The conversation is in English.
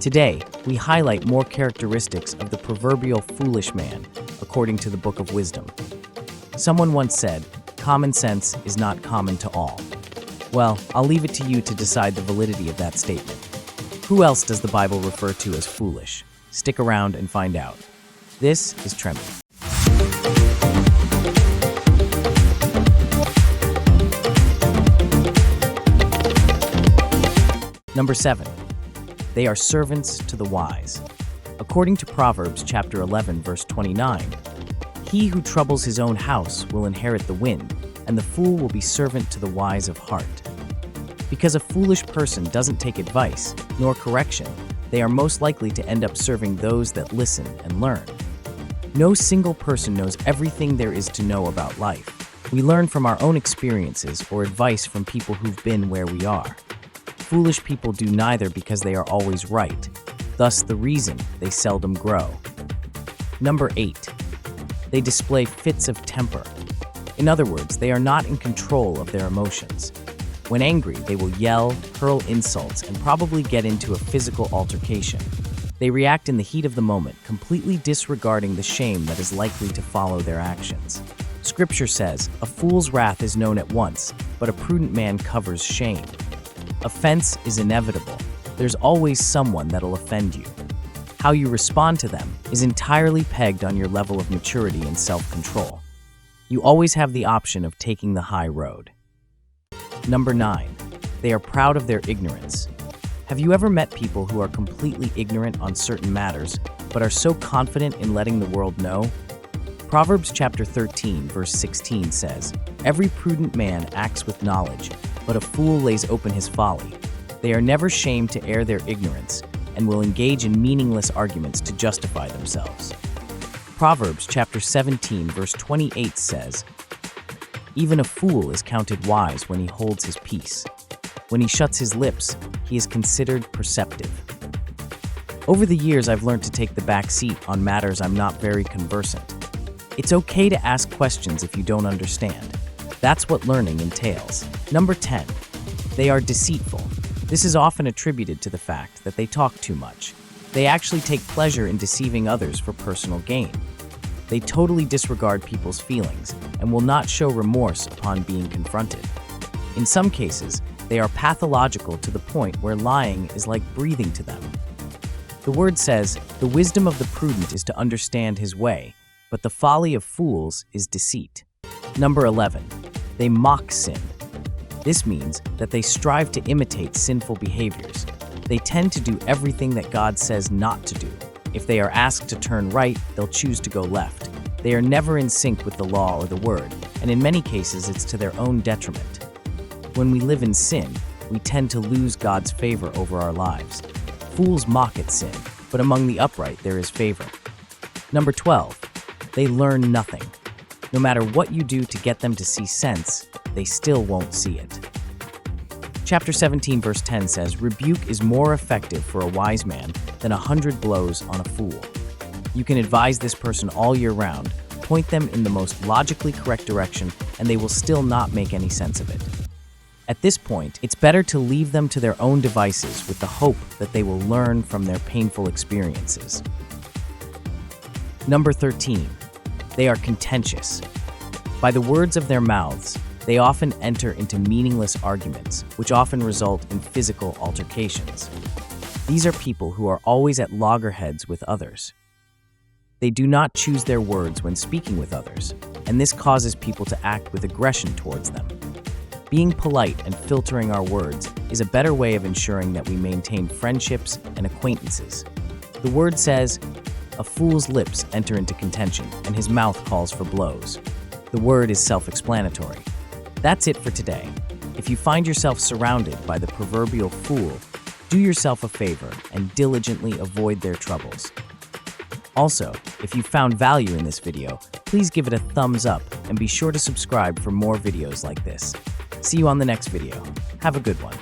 Today, we highlight more characteristics of the proverbial foolish man, according to the Book of Wisdom. Someone once said, "Common sense is not common to all." Well, I'll leave it to you to decide the validity of that statement. Who else does the Bible refer to as foolish? Stick around and find out. This is Trembling. Number 7. They are servants to the wise. According to Proverbs chapter 11, verse 29, "He who troubles his own house will inherit the wind, and the fool will be servant to the wise of heart." Because a foolish person doesn't take advice, nor correction, they are most likely to end up serving those that listen and learn. No single person knows everything there is to know about life. We learn from our own experiences or advice from people who've been where we are. Foolish people do neither because they are always right, thus the reason they seldom grow. Number 8. They display fits of temper. In other words, they are not in control of their emotions. When angry, they will yell, hurl insults, and probably get into a physical altercation. They react in the heat of the moment, completely disregarding the shame that is likely to follow their actions. Scripture says, "A fool's wrath is known at once, but a prudent man covers shame." Offense is inevitable. There's always someone that'll offend you. How you respond to them is entirely pegged on your level of maturity and self-control. You always have the option of taking the high road. Number 9. They are proud of their ignorance. Have you ever met people who are completely ignorant on certain matters, but are so confident in letting the world know? Proverbs chapter 13, verse 16 says, "Every prudent man acts with knowledge, but a fool lays open his folly." They are never shamed to air their ignorance and will engage in meaningless arguments to justify themselves. Proverbs chapter 17, verse 28 says, "Even a fool is counted wise when he holds his peace. When he shuts his lips, he is considered perceptive." Over the years, I've learned to take the back seat on matters I'm not very conversant. It's okay to ask questions if you don't understand. That's what learning entails. Number 10. They are deceitful. This is often attributed to the fact that they talk too much. They actually take pleasure in deceiving others for personal gain. They totally disregard people's feelings and will not show remorse upon being confronted. In some cases, they are pathological to the point where lying is like breathing to them. The word says, "The wisdom of the prudent is to understand his way, but the folly of fools is deceit." Number 11. They mock sin. This means that they strive to imitate sinful behaviors. They tend to do everything that God says not to do. If they are asked to turn right, they'll choose to go left. They are never in sync with the law or the word, and in many cases it's to their own detriment. When we live in sin, we tend to lose God's favor over our lives. Fools mock at sin, but among the upright there is favor. Number 12. They learn nothing. No matter what you do to get them to see sense, they still won't see it. Chapter 17, verse 10 says, "Rebuke is more effective for a wise man than 100 blows on a fool." You can advise this person all year round, point them in the most logically correct direction, and they will still not make any sense of it. At this point, it's better to leave them to their own devices with the hope that they will learn from their painful experiences. Number 13. They are contentious. By the words of their mouths, they often enter into meaningless arguments, which often result in physical altercations. These are people who are always at loggerheads with others. They do not choose their words when speaking with others, and this causes people to act with aggression towards them. Being polite and filtering our words is a better way of ensuring that we maintain friendships and acquaintances. The word says, "A fool's lips enter into contention, and his mouth calls for blows." The word is self-explanatory. That's it for today. If you find yourself surrounded by the proverbial fool, do yourself a favor and diligently avoid their troubles. Also, if you found value in this video, please give it a thumbs up and be sure to subscribe for more videos like this. See you on the next video. Have a good one.